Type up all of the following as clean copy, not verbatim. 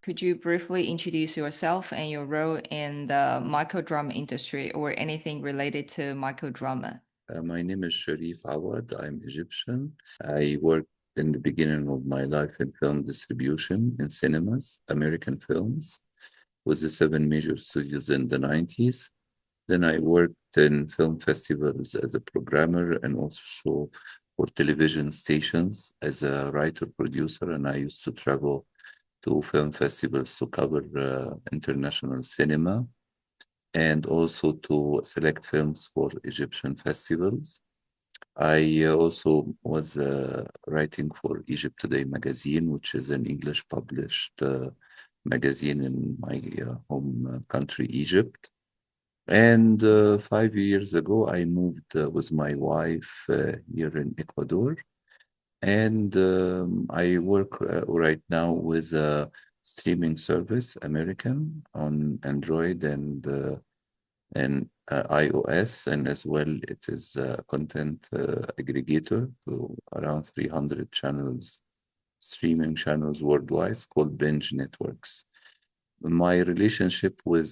Could you briefly introduce yourself and your role in the microdrama industry or anything related to microdrama? My name is Sherif Awad. I'm Egyptian. I worked in the beginning of my life in film distribution in cinemas, American films, with the seven major studios in the 90s. Then I worked in film festivals as a programmer and also for television stations as a writer producer. And I used to travel to film festivals to cover international cinema and also to select films for Egyptian festivals. I also was writing for Egypt Today magazine, which is an English published magazine in my home country, Egypt. And 5 years ago, I moved with my wife here in Ecuador. And I work right now with a streaming service, American, on Android and iOS, and as well it is a content aggregator to around 300 channels, streaming channels worldwide. It's called Binge Networks. My relationship with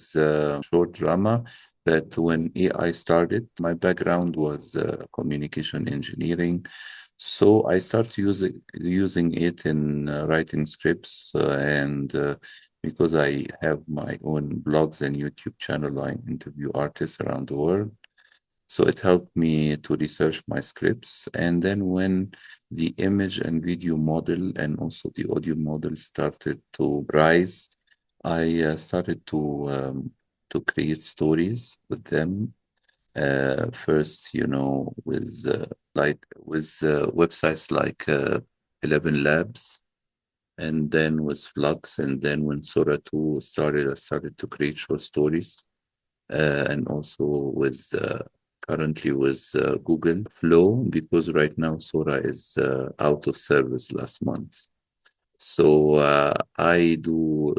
short drama, that when AI started, my background was communication engineering. So I started using it in writing scripts and because I have my own blogs and YouTube channel, I interview artists around the world. So it helped me to research my scripts. And then when the image and video model and also the audio model started to rise, I started to create stories with them. First, with websites like 11 Labs, and then with Flux, and then when Sora 2 started, I started to create short stories, and also with currently with Google Flow, because right now Sora is out of service last month. So I do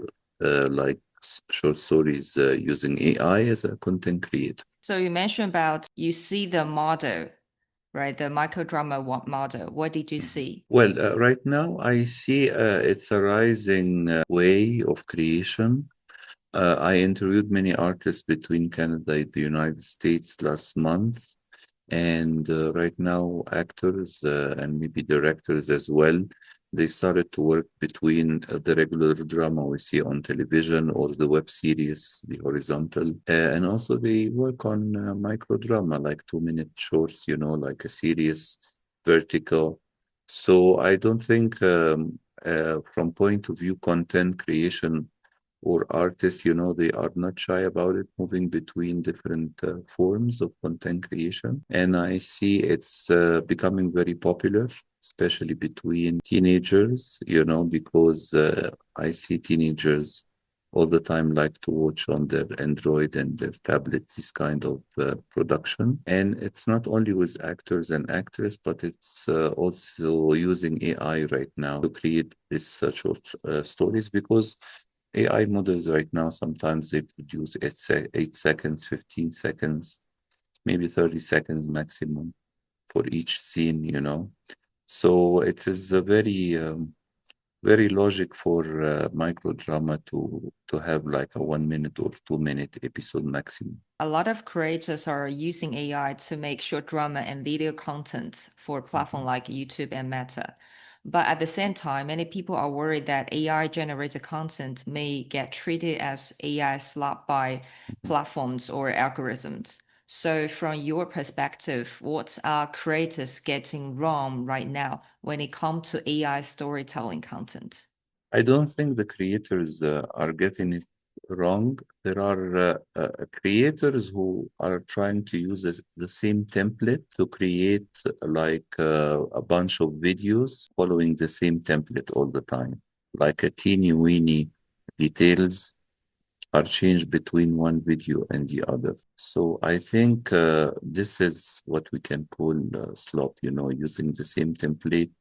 short stories using AI as a content creator. So you mentioned about you see the model, right? The microdrama model. What did you Mhm. see? Well, right now I see it's a rising way of creation. I interviewed many artists between Canada and the United States last month, and right now actors and maybe directors as well, they started to work between the regular drama we see on television or the web series, the horizontal, and also they work on micro drama like 2 minute shorts, like a series, vertical. So I don't think from point of view content creation or artists, they are not shy about it, moving between different forms of content creation. And I see it's becoming very popular, especially between teenagers, because I see teenagers all the time like to watch on their Android and their tablets this kind of production. And it's not only with actors and actresses, but it's also using AI right now to create these short stories, because AI models right now, sometimes they produce 8 seconds, 15 seconds, maybe 30 seconds maximum for each scene, So it is a very logic for micro drama to have like a 1 minute or 2 minute episode maximum. A lot of creators are using AI to make short drama and video content for platforms like YouTube and Meta. But at the same time, many people are worried that AI generated content may get treated as AI slop by platforms or algorithms. So, from your perspective, what are creators getting wrong right now when it comes to AI storytelling content? I don't think the creators are getting it wrong. There are creators who are trying to use the same template to create a bunch of videos following the same template all the time. Like a teeny weeny details are changed between one video and the other. So I think this is what we can call slop, using the same template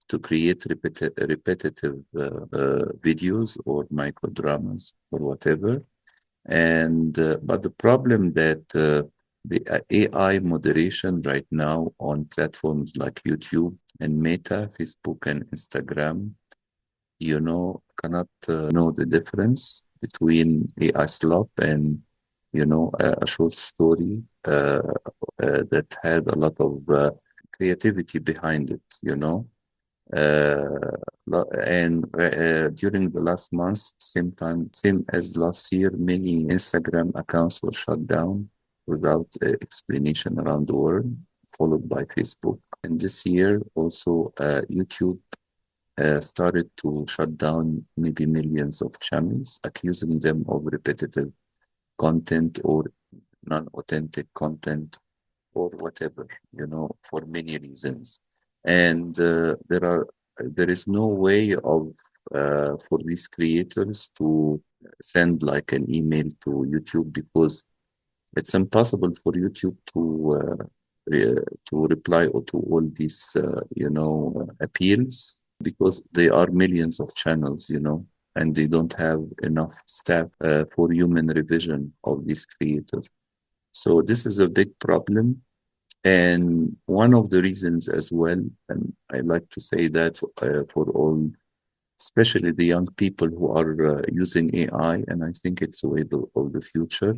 to create repetitive videos or micro dramas or whatever. And but the problem that the AI moderation right now on platforms like YouTube and Meta, Facebook and Instagram, cannot know the difference between AI slop and, a short story that had a lot of creativity behind it, and during the last months, same as last year, many Instagram accounts were shut down without explanation around the world, followed by Facebook. And this year, also, YouTube started to shut down maybe millions of channels, accusing them of repetitive content or non-authentic content or whatever, for many reasons. And there is no way of for these creators to send like an email to YouTube because it's impossible for YouTube to reply or to all these appeals because they are millions of channels, and they don't have enough staff for human revision of these creators. So this is a big problem. And one of the reasons as well, and I like to say that for all, especially the young people who are using AI, and I think it's the way of the future,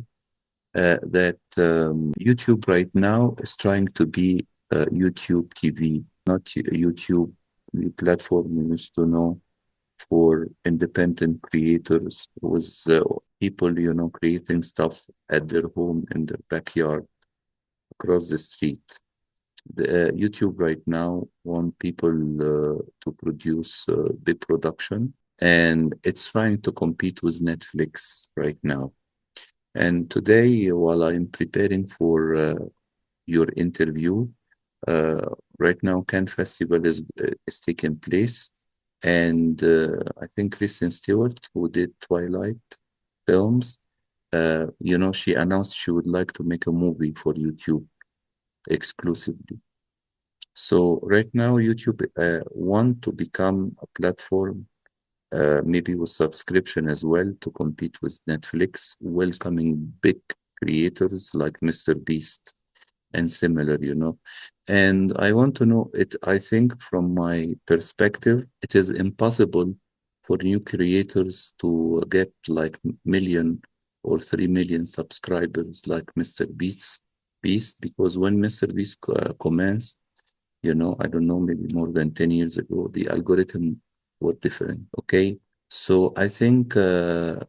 that YouTube right now is trying to be YouTube TV, not YouTube, the platform we used to know for independent creators with people, creating stuff at their home in their backyard across the street. The YouTube right now want people to produce big production, and it's trying to compete with Netflix right now. And today, while I'm preparing for your interview, uh, right now Cannes Festival is taking place, and I think Kristen Stewart, who did Twilight films, she announced she would like to make a movie for YouTube exclusively. So right now, YouTube want to become a platform, maybe with subscription as well, to compete with Netflix, welcoming big creators like Mr. Beast and similar, And I want to know it, I think from my perspective, it is impossible for new creators to get like million or 3 million subscribers like Mr. Beast, because when Mr. Beast commenced, I don't know, maybe more than 10 years ago, the algorithm was different. Okay. So I think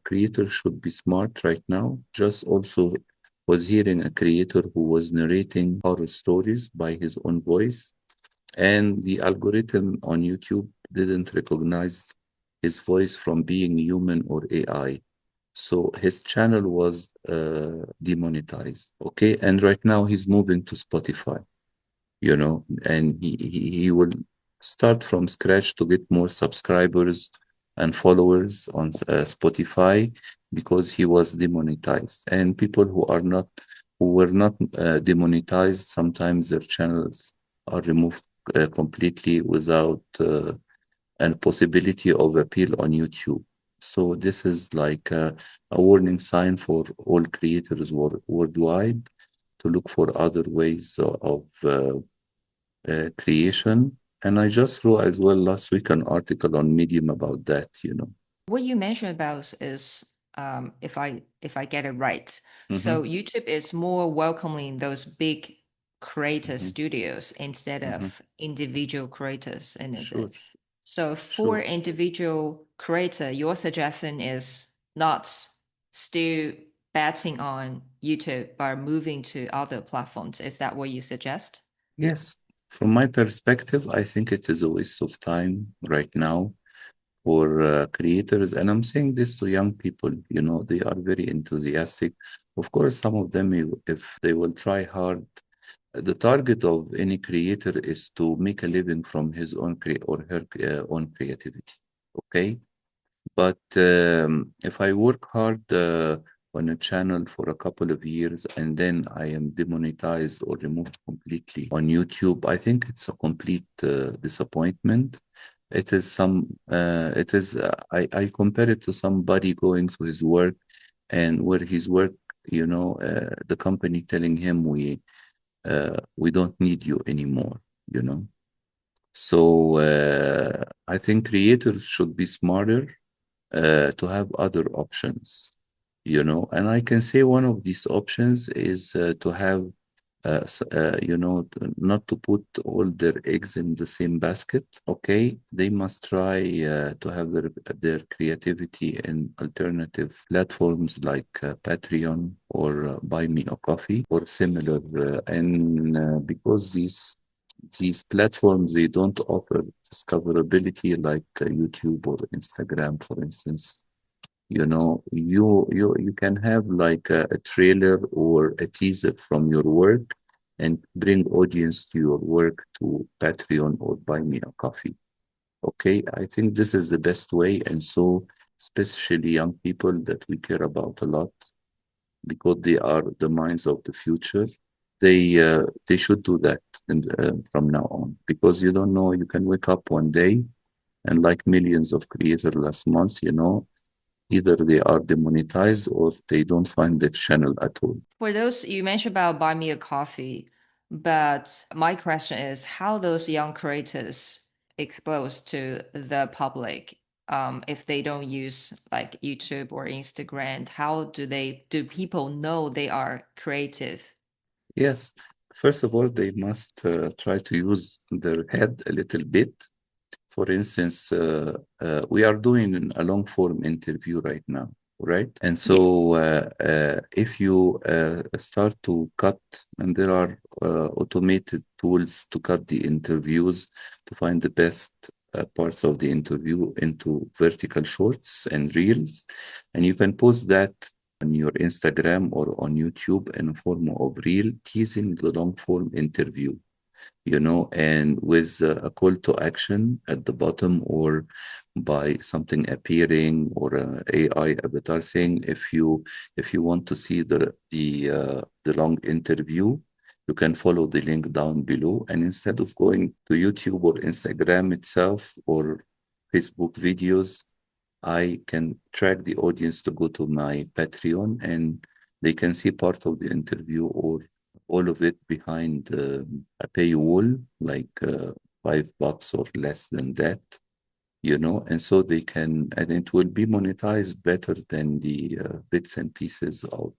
creators should be smart right now. Just also was hearing a creator who was narrating horror stories by his own voice, and the algorithm on YouTube didn't recognize his voice from being human or AI. So his channel was demonetized. Okay. And right now he's moving to Spotify, and he will start from scratch to get more subscribers and followers on Spotify because he was demonetized. And people who were not demonetized, sometimes their channels are removed completely without a possibility of appeal on YouTube. So this is like a warning sign for all creators worldwide to look for other ways of creation. And I just wrote as well last week an article on Medium about that. What you mentioned about is, if I get it right, Mm-hmm, so YouTube is more welcoming those big creator mm-hmm, studios instead mm-hmm. of individual creators, and is Sure, it? So for sure. individual creator, your suggestion is not still betting on YouTube but moving to other platforms. Is that what you suggest? Yes. From my perspective, I think it is a waste of time right now for creators. And I'm saying this to young people, they are very enthusiastic. Of course, some of them, if they will try hard, the target of any creator is to make a living from his own or her own creativity. Okay. But if I work hard on a channel for a couple of years and then I am demonetized or removed completely on YouTube, I think it's a complete disappointment. I compare it to somebody going to his work, and where his work, the company telling him we don't need you anymore. So I think creators should be smarter to have other options, and I can say one of these options is to have not to put all their eggs in the same basket. Okay, they must try to have their creativity in alternative platforms like Patreon or Buy Me a Coffee or similar, and because these platforms they don't offer discoverability like YouTube or Instagram, for instance. You can have like a trailer or a teaser from your work and bring audience to your work to Patreon or Buy Me a Coffee. Okay, I think this is the best way, and so especially young people that we care about a lot because they are the minds of the future. They should do that from now on, because you don't know, you can wake up one day and like millions of creators last month, either they are demonetized or they don't find the channel at all. For those you mentioned about buy me a coffee, but my question is how those young creators exposed to the public, if they don't use like YouTube or Instagram, how do people know they are creative? Yes, first of all, they must try to use their head a little bit. For instance, we are doing a long form interview right now, right? And Yeah. so if you start to cut, and there are automated tools to cut the interviews to find the best parts of the interview into vertical shorts and reels, and you can post that on your Instagram or on YouTube in a form of reel teasing the long form interview, and with a call to action at the bottom, or by something appearing, or a AI avatar saying, if you want to see the long interview, you can follow the link down below. And instead of going to YouTube or Instagram itself or Facebook videos, I can track the audience to go to my Patreon, and they can see part of the interview or all of it behind a paywall, like $5 or less than that, and so they can, and it will be monetized better than the bits and pieces of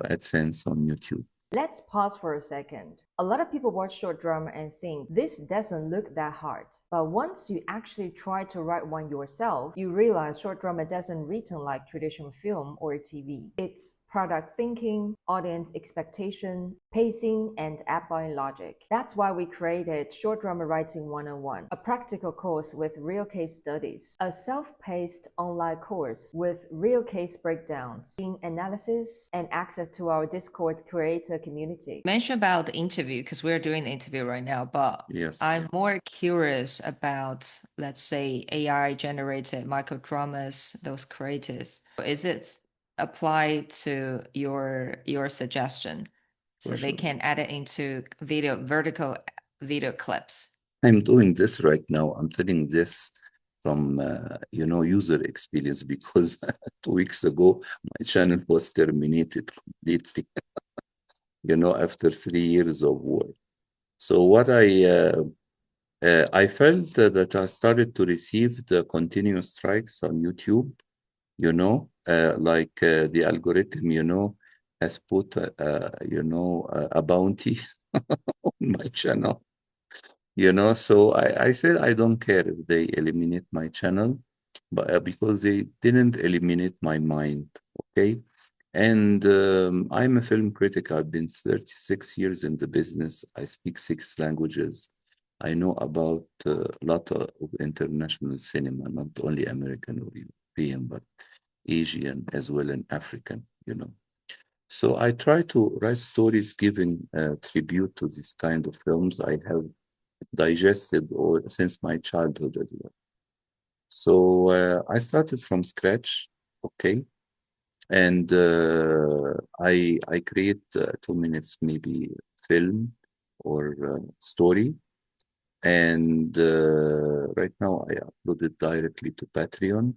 AdSense on YouTube. Let's pause for a second. A lot of people watch short drama and think this doesn't look that hard. But once you actually try to write one yourself, you realize short drama doesn't written like traditional film or TV. It's product thinking, audience expectation, pacing, and app buying logic. That's why we created Short Drama Writing 101, a practical course with real case studies, a self-paced online course with real case breakdowns, scene analysis, and access to our Discord creator community. Mention about the interview because we're doing the interview right now, but Yes. I'm more curious about, let's say, AI generated microdramas, those creators. Is it applied to your suggestion For so they sure. can add it into vertical video clips? I'm doing this right now. I'm telling this from user experience, because 2 weeks ago my channel was terminated completely, after 3 years of work. So what I felt that I started to receive the continuous strikes on YouTube, like the algorithm, has put a bounty on my channel. So I said I don't care if they eliminate my channel, but because they didn't eliminate my mind. Okay. And I'm a film critic. I've been 36 years in the business. I speak 6 languages. I know about a lot of international cinema, not only American or European, but Asian as well, and African. So I try to write stories giving tribute to this kind of films I have digested or since my childhood as well. So I started from scratch, okay, and I create 2 minutes maybe film or story, and right now I upload it directly to Patreon.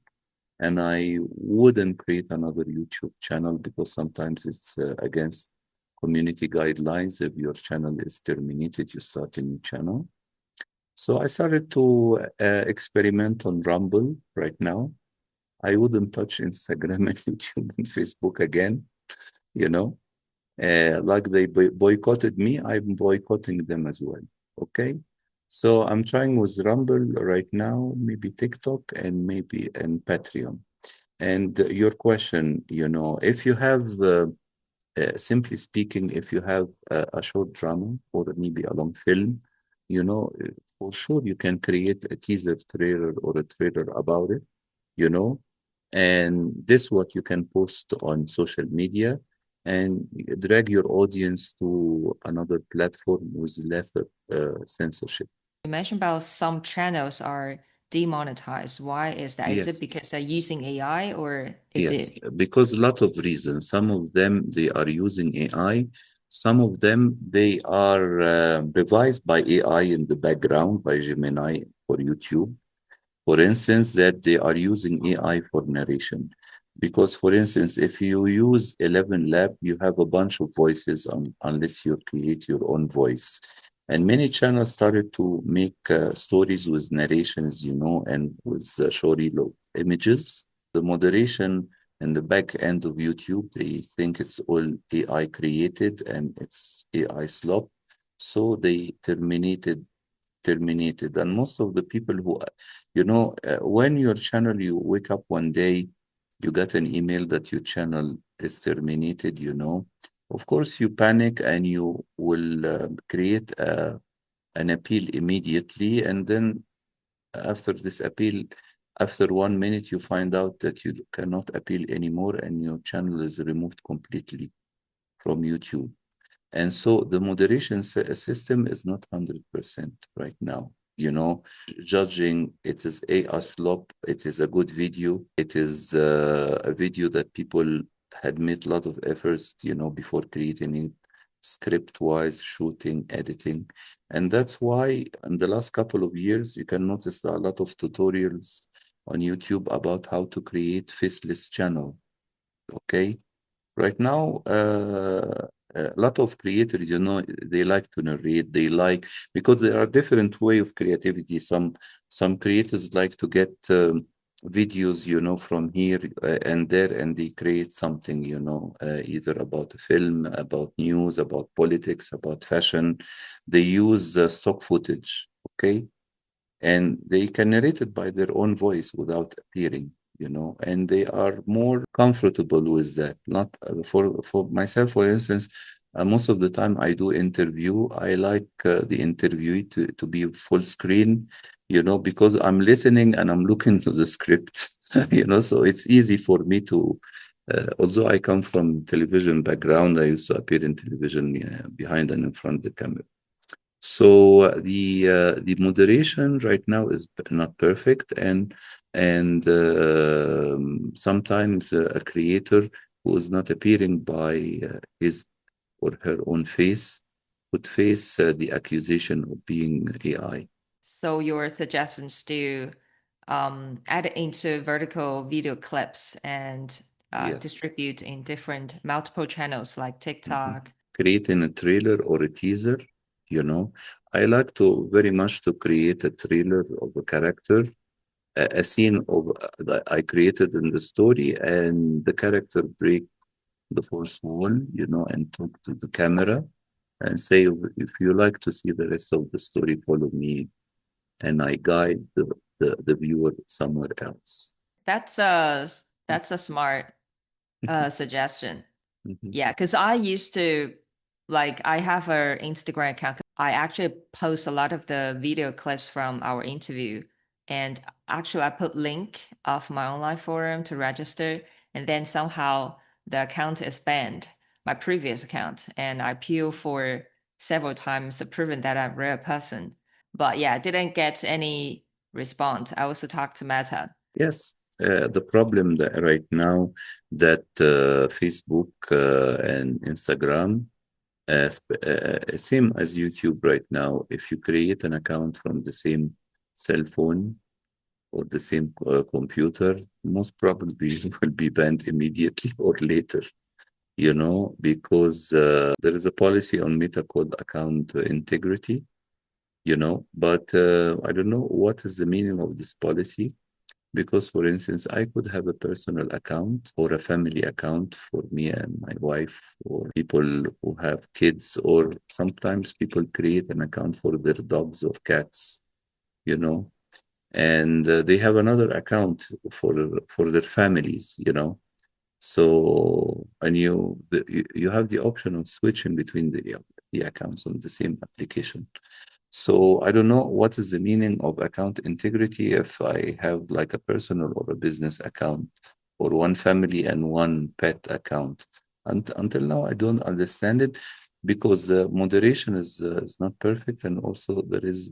And I wouldn't create another YouTube channel because sometimes it's against community guidelines. If your channel is terminated, you start a new channel. So I started to experiment on Rumble right now. I wouldn't touch Instagram and YouTube and Facebook again, you know. Like they boycotted me, I'm boycotting them as well. Okay. So I'm trying with Rumble right now, maybe TikTok and maybe and Patreon. And your question, if you have, simply speaking, if you have a short drama or maybe a long film, for sure you can create a teaser trailer or a trailer about it, you know, and this what you can post on social media and drag your audience to another platform with lesser censorship. You mentioned about some channels are demonetized. Why is that? Is it Yes. because they're using AI or is Yes, it? because a lot of reasons. Some of them they are using AI. Some of them they are revised by AI in the background by Gemini for YouTube. For instance, that they are using AI for narration. Because, for instance, if you use 11 Lab, you have a bunch of voices unless you create your own voice. And many channels started to make stories with narrations, and with showy images. The moderation and the back end of YouTube, they think it's all AI created and it's AI slop. So they terminated. And most of the people who, when your channel, you wake up one day, you get an email that your channel is terminated, of course you panic and you will create an appeal immediately. And then after this appeal, after 1 minute, you find out that you cannot appeal anymore and your channel is removed completely from YouTube. And so the moderation system is not 100% right now. Judging it is a slop, it is a good video, it is a video that people had made a lot of efforts, before creating it, script-wise, shooting, editing. And that's why in the last couple of years, you can notice a lot of tutorials on YouTube about how to create faceless channel. Okay. Right now, a lot of creators, they like to narrate. They like because there are different way of creativity. Some creators like to get videos, from here and there, and they create something, either about a film, about news, about politics, about fashion. They use stock footage, okay, and they can narrate it by their own voice without appearing, and they are more comfortable with that. Not for myself, for instance, most of the time I do interview. I like the interviewee to be full screen, because I'm listening and I'm looking to the script, so it's easy for me to. Although I come from television background, I used to appear in television behind and in front of the camera. So the moderation right now is not perfect, and sometimes a creator who is not appearing by his or her own face would face the accusation of being AI. So your suggestions to add into vertical video clips and Yes. distribute in different multiple channels like Mhm. TikTok. Creating a trailer or a teaser, I like to very much to create a trailer of a character, a scene of that I created in the story, and the character break the fourth wall, and talk to the camera and say, if you like to see the rest of the story, follow me, and I guide the viewer somewhere else. That's a smart suggestion. Mhm. Yeah, because I used to like I have a Instagram account. I actually post a lot of the video clips from our interview, and actually I put link of my online forum to register, and then somehow the account is banned, my previous account, and I appeal for several times, proving that I'm a real person. But yeah, I didn't get any response. I also talked to Meta. Yes. The problem that right now that Facebook and Instagram, same as YouTube right now, if you create an account from the same cell phone or the same computer, most probably you will be banned immediately or later, because there is a policy on Meta called account integrity, but I don't know what is the meaning of this policy. Because, for instance, I could have a personal account or a family account for me and my wife, or people who have kids, or sometimes people create an account for their dogs or cats, you know, and they have another account for their families, you know. So, and you have the option of switching between the accounts on the same application. So I don't know what is the meaning of account integrity if I have like a personal or a business account, or one family and one pet account. And until now, I don't understand it, because moderation is not perfect, and also there is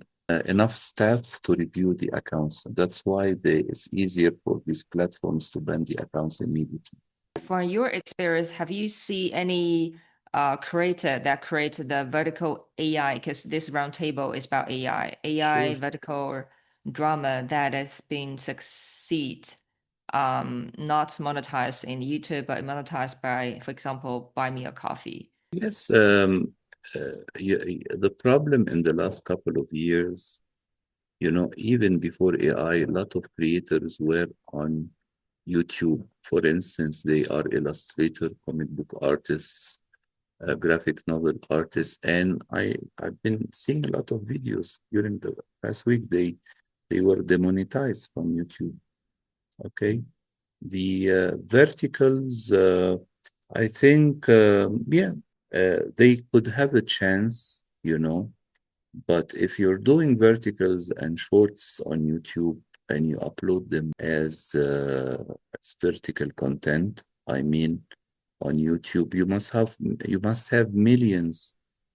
enough staff to review the accounts. That's why it's easier for these platforms to ban the accounts immediately. From your experience, have you seen any creator that created the vertical AI? Because this roundtable is about AI Sure. vertical drama that has been succeed, not monetized in YouTube, but monetized by, for example, Buy Me a Coffee. Yes, the problem in the last couple of years, you know, even before AI, a lot of creators were on YouTube. For instance, they are illustrator, comic book artists, graphic novel artists, and I've been seeing a lot of videos during the past week. They were demonetized from YouTube. Okay, the verticals, I think, yeah, they could have a chance, you know. But if you're doing verticals and shorts on YouTube and you upload them as vertical content, I mean, on YouTube, you must have millions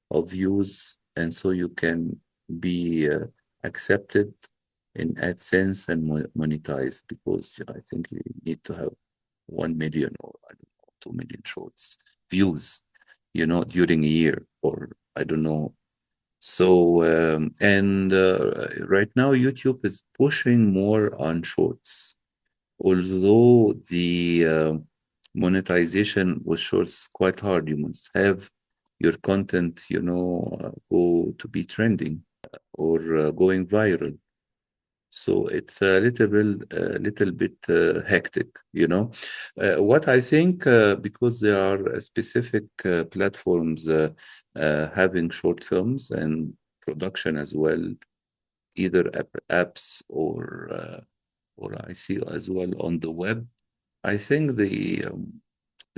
of views, and so you can be accepted in AdSense and monetized, because I think you need to have 1 million, or I don't know, 2 million shorts views, you know, during a year, or I don't know. So, and right now, YouTube is pushing more on shorts, although the monetization with shorts is quite hard. You must have your content, you know, go to be trending or going viral. So it's a little bit hectic, you know. What I think, because there are specific platforms having short films and production as well, either apps or I see as well on the web. I think the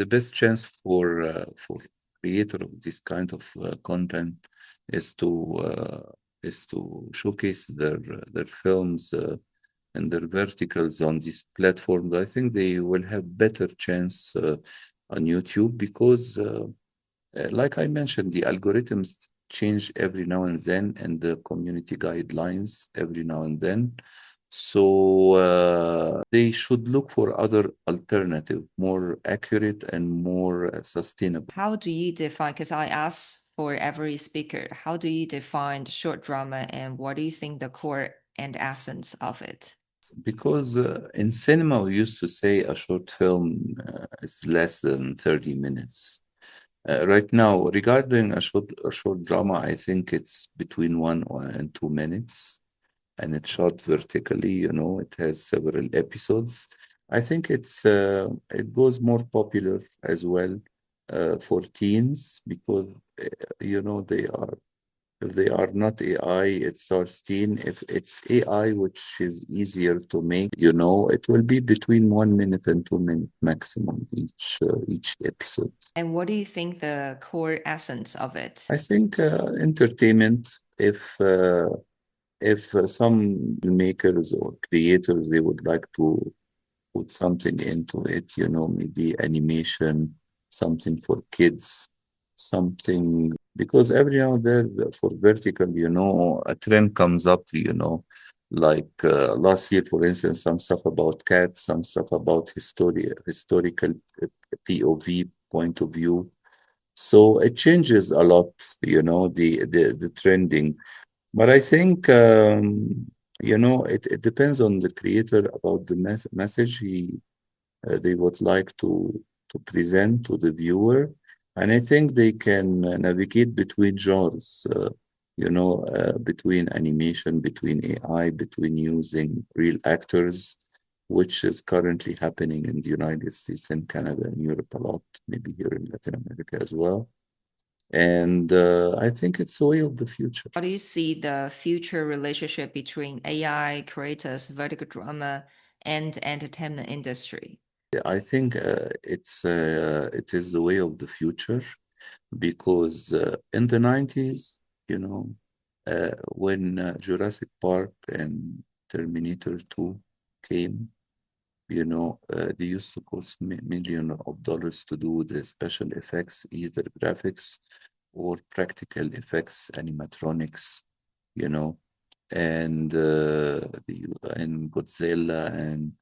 best chance for creator of this kind of content is to showcase their films and their verticals on these platforms. I think they will have better chance on YouTube, because like I mentioned, the algorithms change every now and then, and the community guidelines every now and then. So they should look for other alternative, more accurate and more sustainable. How do you define, because I asked for every speaker, how do you define the short drama and what do you think the core and essence of it? Because in cinema, we used to say a short film is less than 30 minutes. Right now, regarding a short drama, I think it's between 1 and 2 minutes, and it's shot vertically. You know, it has several episodes. I think it goes more popular as well for teens, because you know if they are not AI, it starts teen. If it's AI, which is easier to make, you know, it will be between 1 minute and 2 minute maximum each episode. And what do you think the core essence of it? I think entertainment. If some makers or creators, they would like to put something into it, you know, maybe animation, something for kids, something, because every now and then for vertical, you know, a trend comes up, you know, like last year, for instance, some stuff about cats, some stuff about historical POV, point of view. So it changes a lot, you know, the trending. But I think, you know, it depends on the creator about the message they would like to present to the viewer. And I think they can navigate between genres, you know, between animation, between AI, between using real actors, which is currently happening in the United States and Canada and Europe a lot, maybe here in Latin America as well. And I think it's a way of the future. How do you see the future relationship between AI creators, vertical drama, and entertainment industry? I think it is the way of the future because in the 90s, when Jurassic Park and Terminator 2 came, they used to cost million of dollars to do the special effects, either graphics or practical effects, animatronics, you know, and Godzilla and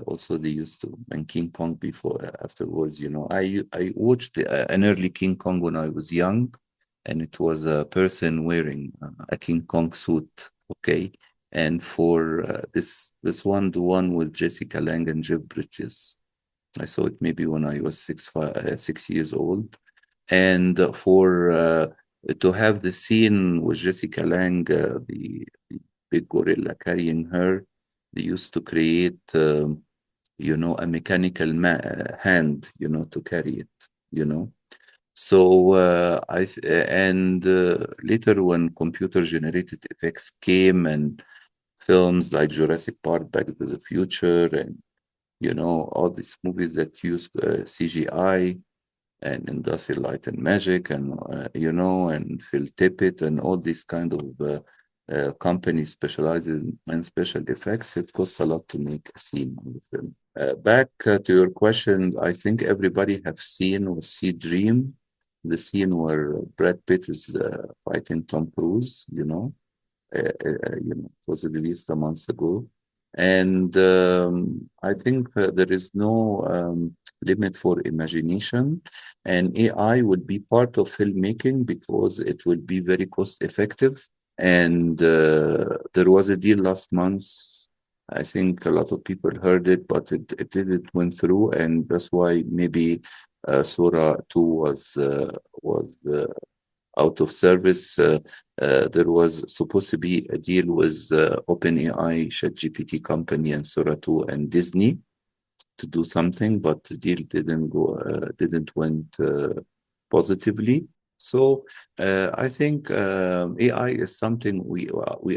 also they used to and King Kong before afterwards. I watched an early King Kong when I was young, and it was a person wearing a King Kong suit. Okay, and for this one, the one with Jessica Lange and Jeff Bridges, I saw it maybe when I was 6 years old, and for to have the scene with Jessica Lange, the big gorilla carrying her, they used to create, a mechanical hand, to carry it, you know. So and later when computer generated effects came and films like Jurassic Park, Back to the Future, and all these movies that use CGI and Industrial Light and Magic, and and Phil Tippett, and all these kind of companies specializes in special effects. It costs a lot to make a scene on the film. Back to your question, I think everybody have seen or see Dream, the scene where Brad Pitt is fighting Tom Cruise. It was released a month ago. And I think there is no limit for imagination, and AI will be part of filmmaking because it will be very cost effective. And there was a deal last month. I think a lot of people heard it, but it didn't went through, and that's why maybe Sora 2 was out of service. There was supposed to be a deal with OpenAI, ChatGPT company, and Sora 2 and Disney to do something, but the deal didn't went positively. So I think AI is something we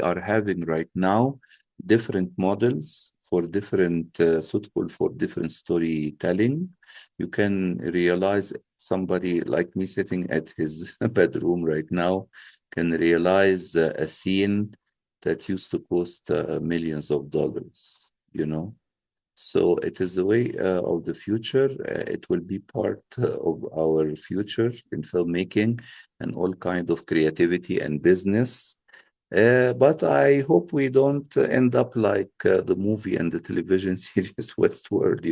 are having right now, different models for different suitable for different storytelling. You can realize somebody like me sitting at his bedroom right now can realize a scene that used to cost millions of dollars, So it is the way of the future. It will be part of our future in filmmaking and all kind of creativity and business. But I hope we don't end up like the movie and the television series Westworld,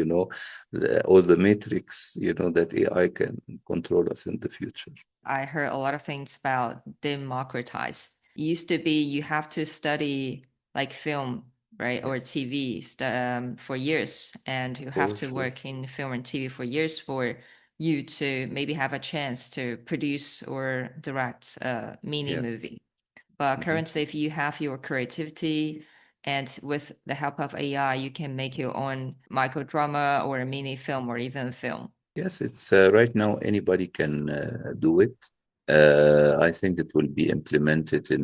or the Matrix, that AI can control us in the future. I heard a lot of things about democratized. It used to be you have to study like film, right, or Yes, TV for years, and you have for to sure. work in film and TV for years for you to maybe have a chance to produce or direct a mini Yes. movie. But Mhm. currently, if you have your creativity and with the help of AI, you can make your own microdrama or a mini film or even a film. Yes, it's right now anybody can do it. I think it will be implemented in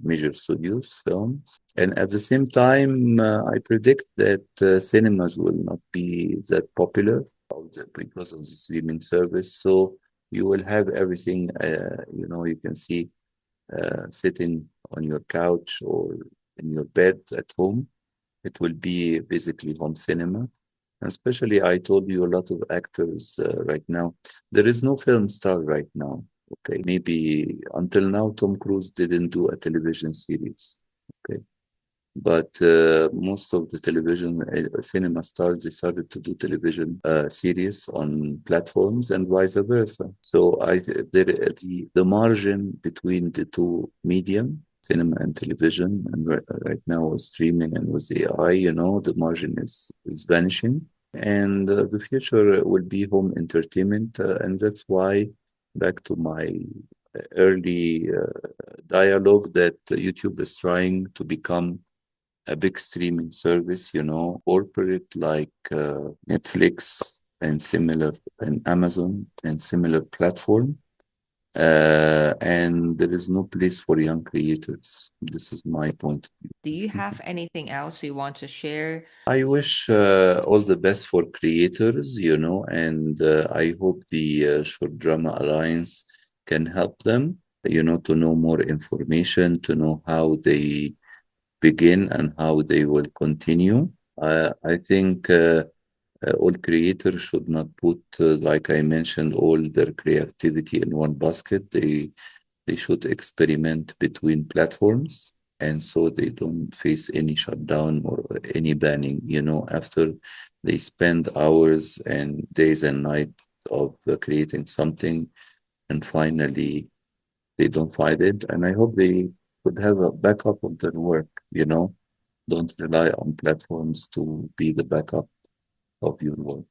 major studios, films. And at the same time, I predict that cinemas will not be that popular because of the streaming service. So you will have everything, you can see sitting on your couch or in your bed at home. It will be basically home cinema. Especially, I told you a lot of actors right now. There is no film star right now. Okay, maybe until now, Tom Cruise didn't do a television series. Okay, but most of the television cinema stars they started to do television series on platforms and vice versa. So the margin between the two medium, cinema and television, and right now with streaming and with AI, the margin is vanishing, and the future will be home entertainment, and that's why back to my early dialogue that YouTube is trying to become a big streaming service, corporate like Netflix and similar, and Amazon and similar platform. And there is no place for young creators. This is my point of view. Do you have anything else you want to share? I wish all the best for creators, and I hope the Short Drama Alliance can help them, to know more information, to know how they begin and how they will continue. I think all creators should not put, like I mentioned, all their creativity in one basket. They should experiment between platforms, and so they don't face any shutdown or any banning, after they spend hours and days and nights of creating something, and finally they don't find it. And I hope they could have a backup of their work, don't rely on platforms to be the backup of your work.